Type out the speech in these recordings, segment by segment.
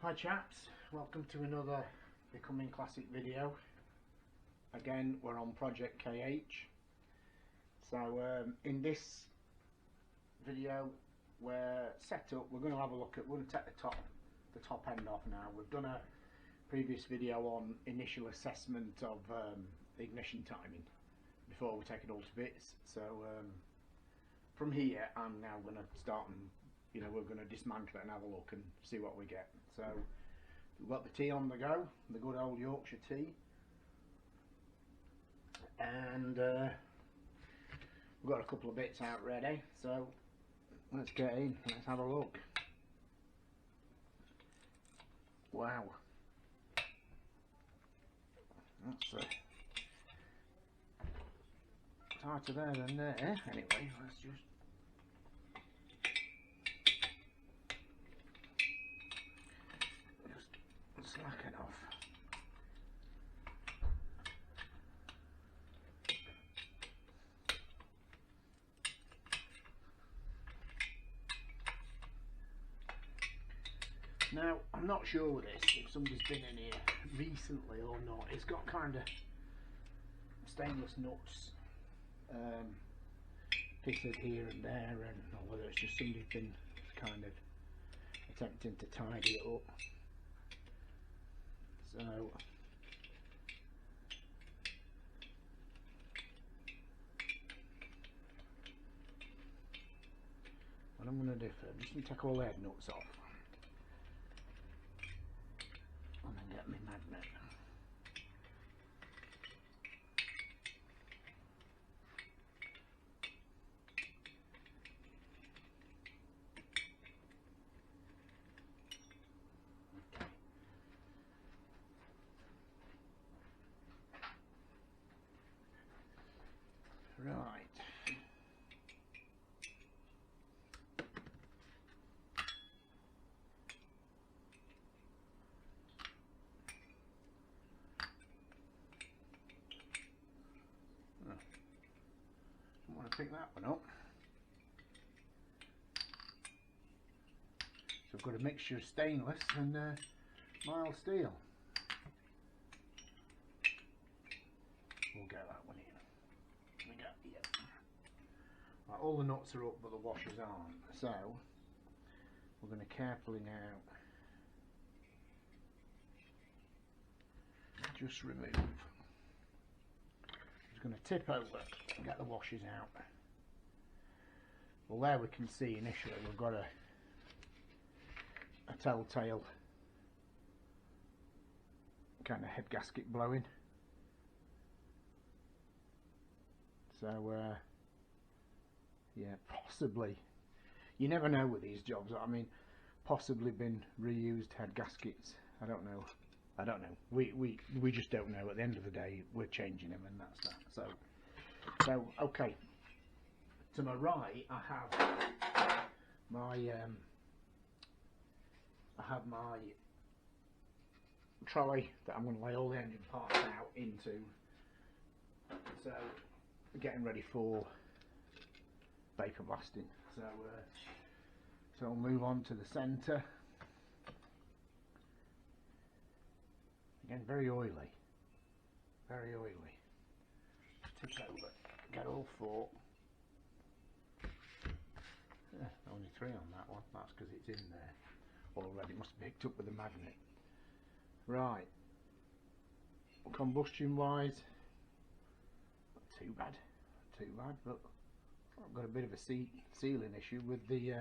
Hi chaps, welcome to another Becoming Classic video. Again, we're on Project KH. So in this video we're set up, we're going to have a look at, we're going to take the top end off now. We've done a previous video on initial assessment of ignition timing before we take it all to bits. So from here I'm now going to start and we're going to dismantle it and have a look and see what we get. So we've got the tea on the go, the good old Yorkshire tea, and we've got a couple of bits out ready, so let's get in, let's have a look. Wow, that's tighter there than there. Anyway, let's just slacken off. Now, I'm not sure with this if somebody's been in here recently or not. It's got kind of stainless nuts pitted here and there, and or whether it's just somebody's been kind of attempting to tidy it up. So what I'm going to do first, I'm just going to take all the head nuts off and then get my magnet. Right. Don't want to pick that one up. So I've got a mixture of stainless and mild steel. We'll get that one in. Right, all the nuts are up but the washers aren't, so we're going to carefully now just remove. Just going to tip over and get the washers out. Well, there we can see initially we've got a telltale kind of head gasket blowing. So yeah, possibly, you never know with these jobs. I mean, possibly been reused head gaskets. I don't know. We just don't know. At the end of the day, we're changing them, and that's that. So okay. To my right, I have my trolley that I'm going to lay all the engine parts out into. So getting ready for vapor blasting. So I'll move on to the centre. Again, very oily, very oily. Tip over, get all four. Yeah, only 3 on that one. That's because it's in there already. It must have picked up with the magnet. Right. Combustion wise, not too bad. But I've got a bit of a sealing issue with the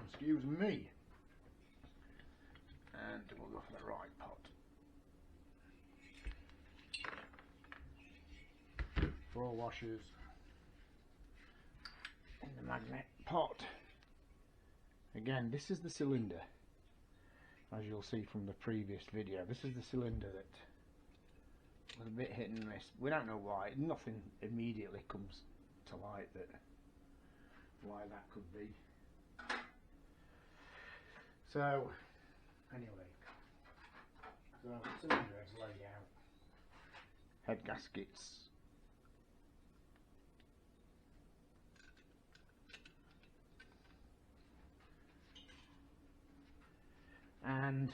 excuse me, and we'll go for the right pot. 4 washers in the magnet pot. Again, this is the cylinder, as you'll see from the previous video. This is the cylinder that was a bit hit and miss. We don't know why. Nothing immediately comes to light that why that could be. So anyway, so cylinder heads laid out, head gaskets and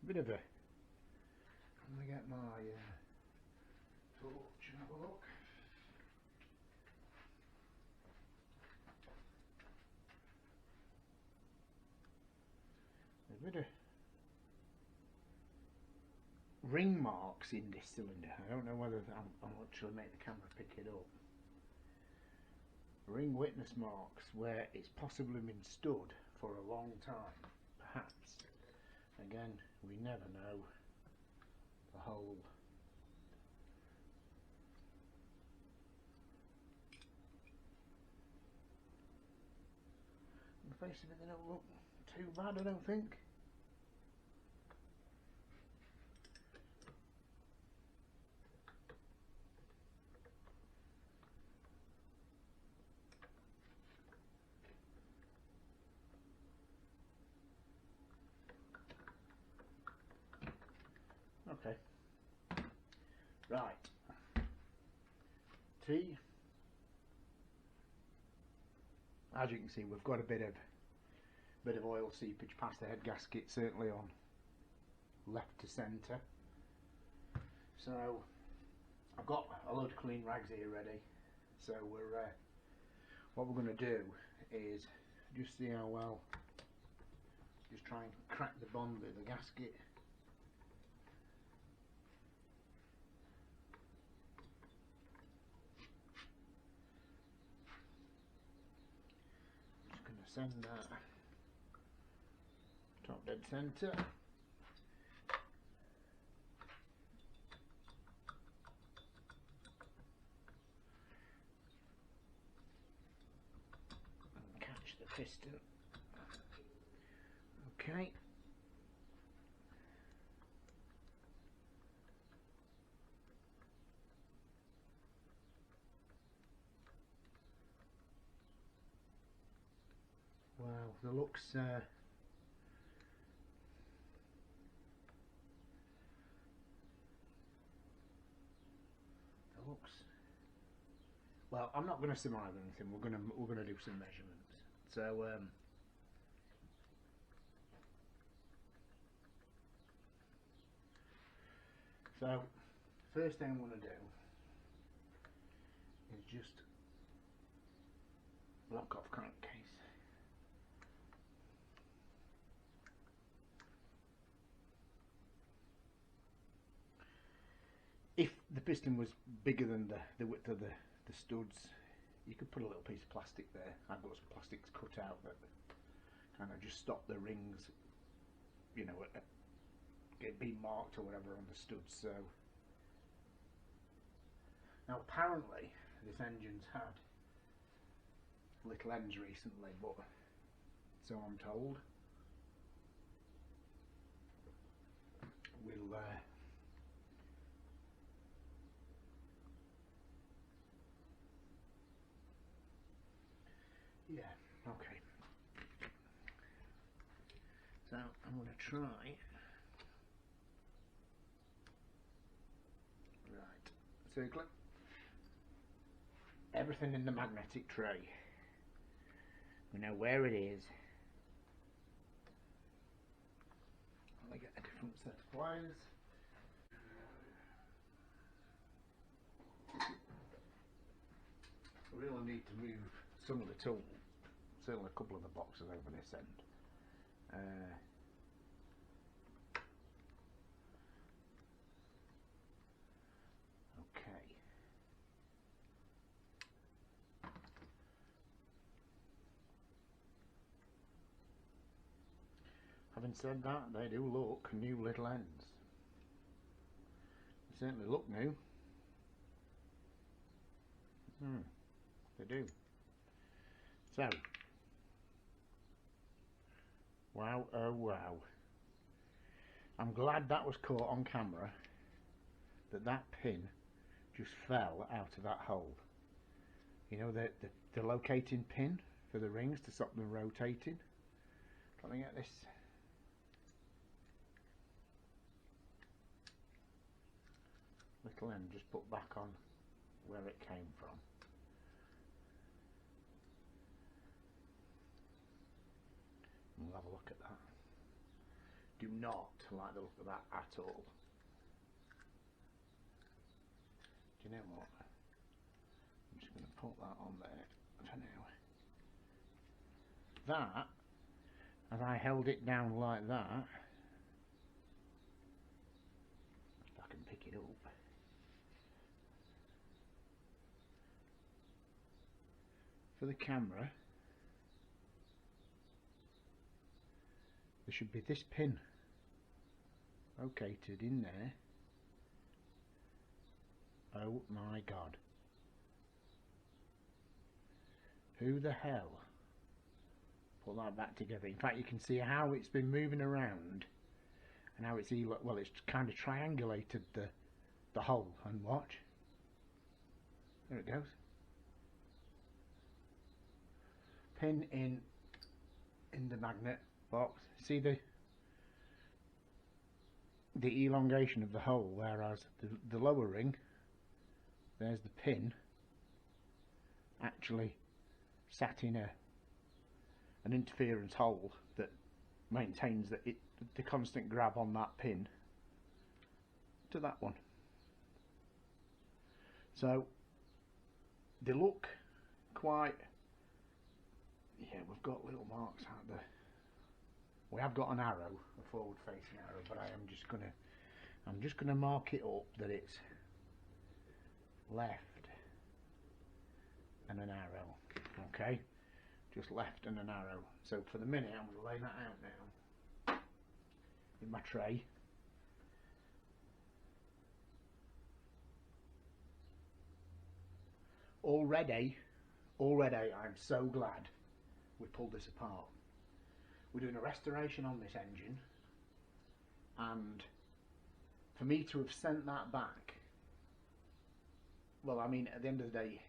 a bit of a, I'm going to get my torch and have a look. A bit of ring marks in this cylinder. I don't know whether I'll actually make the camera pick it up. Ring witness marks where it's possibly been stood for a long time, perhaps. Again, we never know. The whole the face of it, they don't look too bad, I don't think. Okay. Right. T. As you can see, we've got a bit of oil seepage past the head gasket, certainly on left to centre. So I've got a load of clean rags here ready. So what we're going to do is just see how well. Just try and crack the bond with the gasket. Send that top dead centre. And catch the piston. Okay. Wow, the looks well, I'm not going to surmise anything. We're going to do some measurements. So first thing I'm going to do is just block off crankcase. If the piston was bigger than the width of the studs, you could put a little piece of plastic there. I've got some plastics cut out that kind of just stop the rings, you know, get being marked or whatever on the studs. So now apparently this engine's had little ends recently, but so I'm told. We'll yeah, okay. So I'm going to try. Right, circle it. Everything in the magnetic tray. We know where it is. I'll get a different set of pliers. I really need to move some of the tools, certainly a couple of the boxes over this end. Okay. Having said that, they do look new little ends. They certainly look new. They do. So, wow, oh wow. I'm glad that was caught on camera, that pin just fell out of that hole. You know, the locating pin for the rings to stop them rotating. Let me get this. Little end just put back on where it came from. We'll have a look at that. do not like the look of that at all. Do you know what? I'm just going to put that on there for now. That, as I held it down like that, if I can pick it up, for the camera, there should be this pin located in there. Oh my god. Who the hell put that back together? In fact, you can see how it's been moving around and how it's well, it's kind of triangulated the hole. And watch, there it goes. Pin in the magnet box. See the elongation of the hole, whereas the lower ring, there's the pin actually sat in an interference hole that maintains the constant grab on that pin to that one. So they look quite, yeah, we've got little marks out there. We have got an arrow, a forward facing arrow, but I'm just gonna mark it up that it's left and an arrow. Okay, just left and an arrow. So for the minute I'm going to lay that out now in my tray. Already I'm so glad we pulled this apart. We're doing a restoration on this engine, and for me to have sent that back, well, I mean, at the end of the day,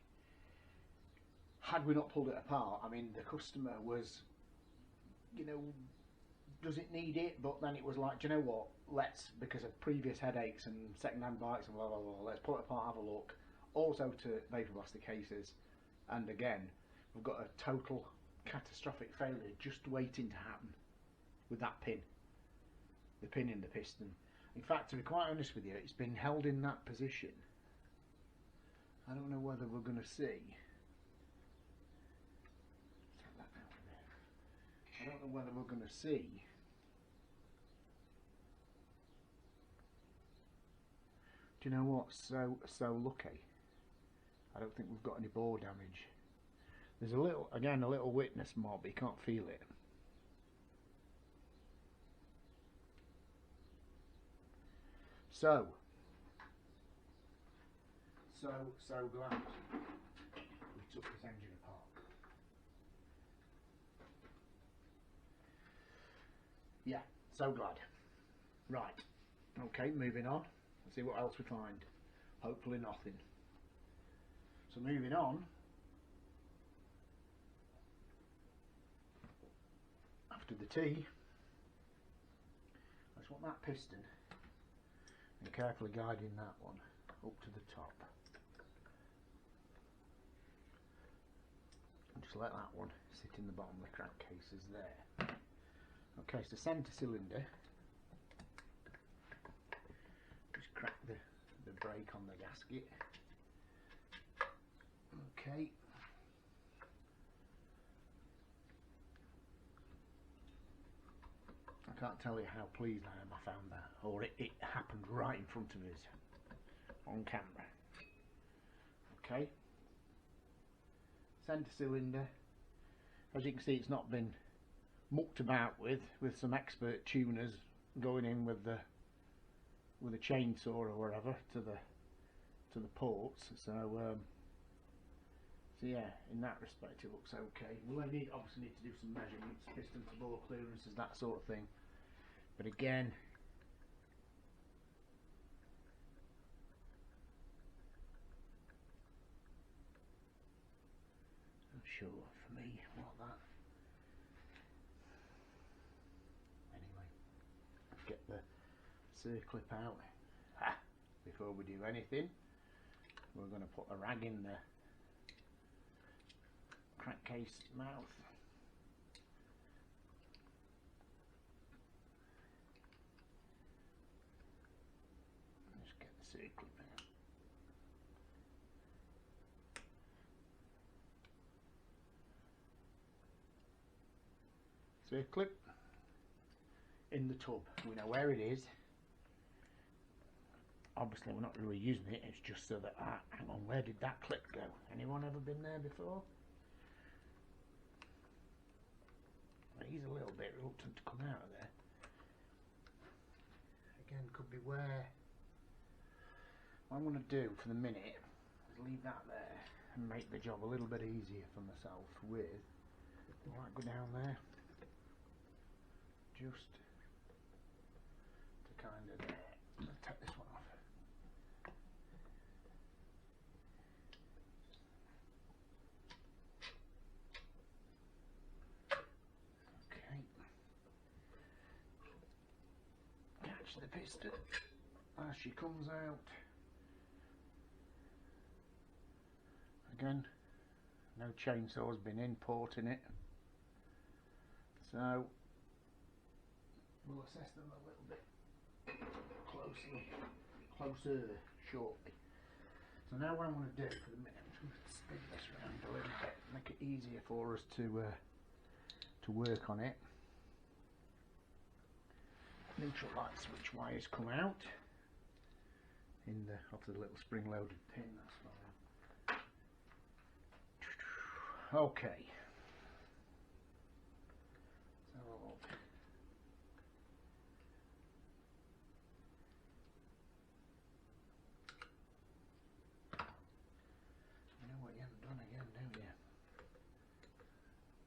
had we not pulled it apart, I mean, the customer was, you know, does it need it? But then it was like, do you know what, let's, because of previous headaches and second-hand bikes and blah blah blah, let's pull it apart, have a look. Also to vapor blaster cases, and again, we've got a total catastrophic failure just waiting to happen with that pin, the pin in the piston. In fact, to be quite honest with you, it's been held in that position. I don't know whether we're going to see. I don't know whether we're going to see. Do you know what? So lucky. I don't think we've got any bore damage. There's a little, again, a little witness mark, but you can't feel it. So glad we took this engine apart. Yeah, so glad. Right, okay, moving on. Let's see what else we find. Hopefully nothing. So moving on. After the T, I just want that piston and carefully guiding that one up to the top. And just let that one sit in the bottom of the crankcases there. Okay, so centre cylinder. Just crack the brake on the gasket. Okay. I can't tell you how pleased I am I found that, or it happened right in front of us on camera. Okay, centre cylinder, as you can see, it's not been mucked about with some expert tuners going in with a chainsaw or whatever to the ports. So yeah, in that respect it looks okay. We'll obviously need to do some measurements, piston to bore clearances, that sort of thing. But again, I'm sure for me what that. Anyway, get the circlip out. Before we do anything, we're going to put a rag in the crankcase mouth. circlip now. Circlip in the tub. We know where it is. Obviously we're not really using it, it's just so that, hang on, where did that clip go? Anyone ever been there before? He's a little bit reluctant to come out of there. Again, could be where. What I'm going to do for the minute is leave that there and make the job a little bit easier for myself with, I might go down there, just to kind of there. I'm going to take this one off. Catch the piston as she comes out. Again, no chainsaw's been importing it, so we'll assess them a little bit closer shortly. So now what I'm going to do for the minute, I'm just going to spin this around a little bit, make it easier for us to work on it. Neutral light switch wires come out in the off the little spring loaded pin, that's fine. Okay. So you know what you haven't done again, don't you?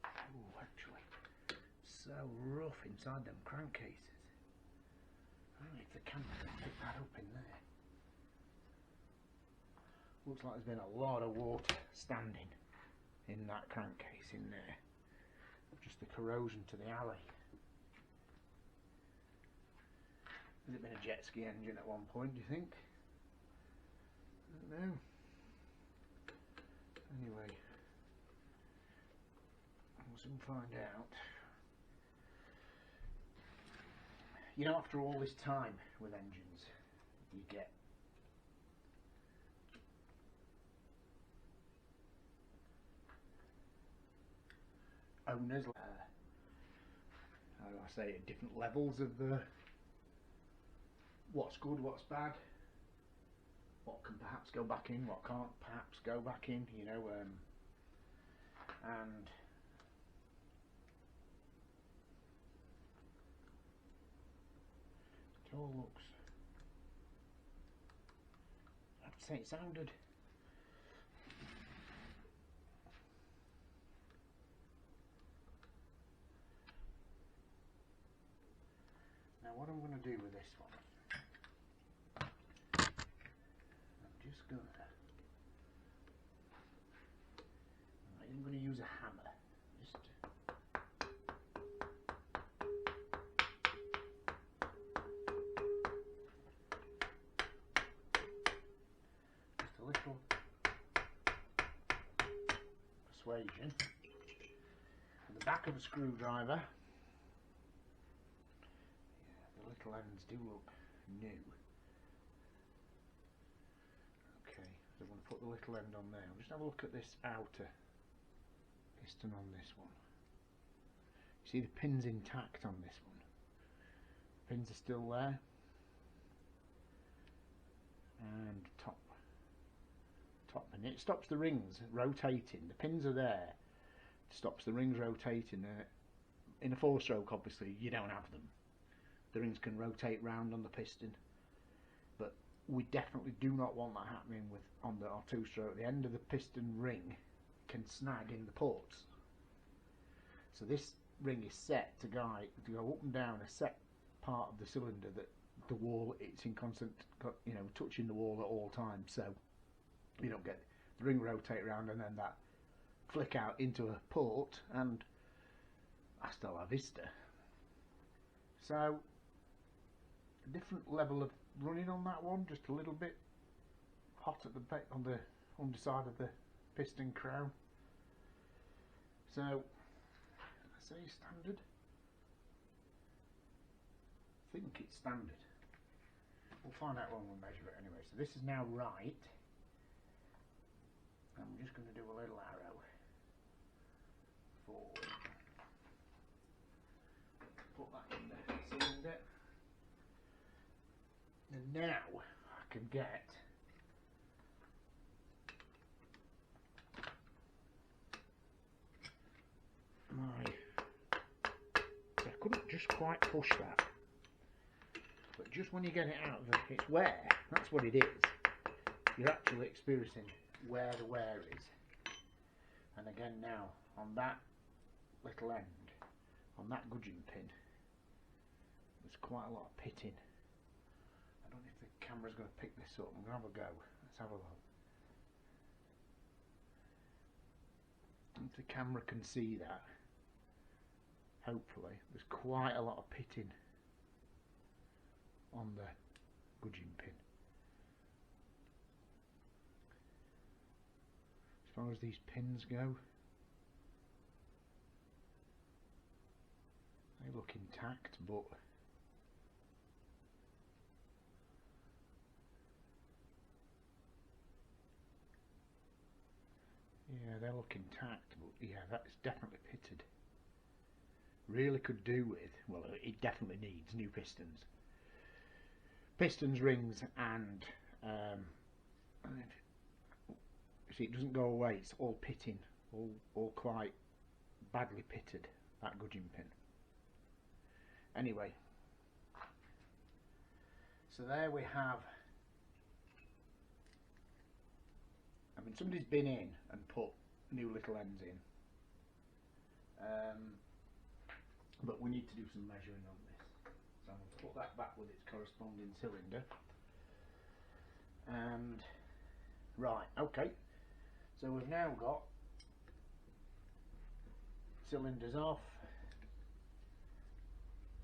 Oh, actually, so rough inside them crankcases. If the camera can pick that up in there. Looks like there's been a lot of water standing in that crankcase in there. Just the corrosion to the alley. Has it been a jet ski engine at one point, do you think? I don't know. Anyway, we'll soon find out. You know, after all this time with engines, you get owners, how do I say it, different levels of what's good, what's bad, what can perhaps go back in, what can't perhaps go back in, you know, and it all looks, I have to say, it sounded now what I'm going to do with this one, I'm just going to, I'm going to use a hammer, just a little persuasion with the back of a screwdriver. The little ends do look new. Okay, so I'm going to put the little end on there. I'll just have a look at this outer piston on this one. You see the pin's intact on this one. The pins are still there. And top pin. It stops the rings rotating. The pins are there. It stops the rings rotating. In a 4-stroke, obviously, you don't have them. The rings can rotate round on the piston, but we definitely do not want that happening with on our 2-stroke. The end of the piston ring can snag in the ports. So this ring is set to go up and down a set part of the cylinder that the wall, it's in constant, you know, touching the wall at all times, so you don't get the ring rotate around and then that flick out into a port and hasta la vista. So a different level of running on that one, just a little bit hot at the on the underside of the piston crown. So I say standard. I think it's standard. we'll find out when we measure it anyway. So this is now right. I'm just going to do a little arrow forward. Put that in the cylinder. And now I can get my... I couldn't just quite push that. But just when you get it out of its wear, that's what it is. You're actually experiencing where the wear is. And again now, on that little end, on that gudgeon pin, there's quite a lot of pitting. I don't know if the camera's going to pick this up. I'm going to have a go. Let's have a look. If the camera can see that, hopefully, there's quite a lot of pitting on the gudgeon pin. As far as these pins go, they look intact, but yeah, they look intact, but yeah, that's definitely pitted. Really could do with, well, it definitely needs new pistons. Pistons, rings, and see, it doesn't go away. It's all pitting, all quite badly pitted, that gudgeon pin. Anyway, so there we have. I mean, somebody's been in and put new little ends in, but we need to do some measuring on this. So I'm going to put that back with its corresponding cylinder. And right, okay. So we've now got cylinders off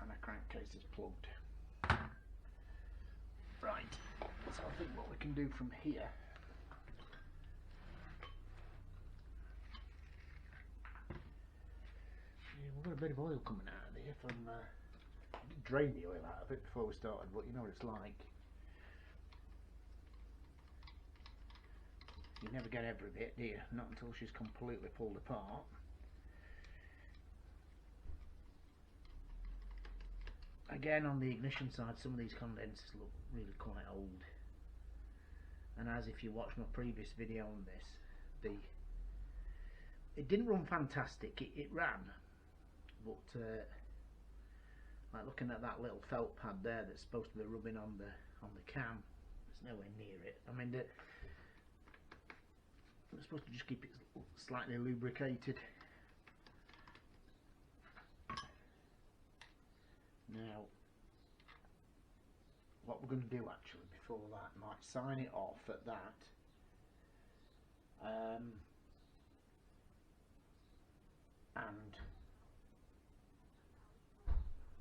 and a crankcase is plugged. Right, so I think what we can do from here, yeah, we've got a bit of oil coming out of here from, I did drain the oil out of it before we started, but you know what it's like. You never get every bit, do you? Not until she's completely pulled apart. Again, on the ignition side, some of these condensers look really quite old. And as if you watched my previous video on this, it didn't run fantastic. It ran, but like looking at that little felt pad there that's supposed to be rubbing on the cam, it's nowhere near it. I mean, we're supposed to just keep it slightly lubricated. Now, what we're going to do actually before that, might sign it off at that, and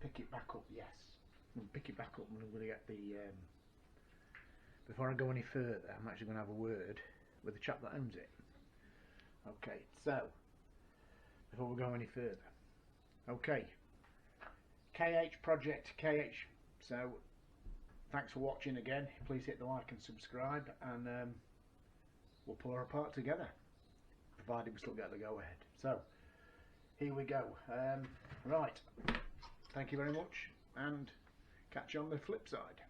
pick it back up. Yes, we'll pick it back up, and I'm going to get the. Before I go any further, I'm actually going to have a word with the chap that owns it. Okay, so before we go any further, okay, KH Project KH. So thanks for watching again. Please hit the like and subscribe, and we'll pull her apart together, provided we still get the go ahead. So here we go. Right, thank you very much, and catch you on the flip side.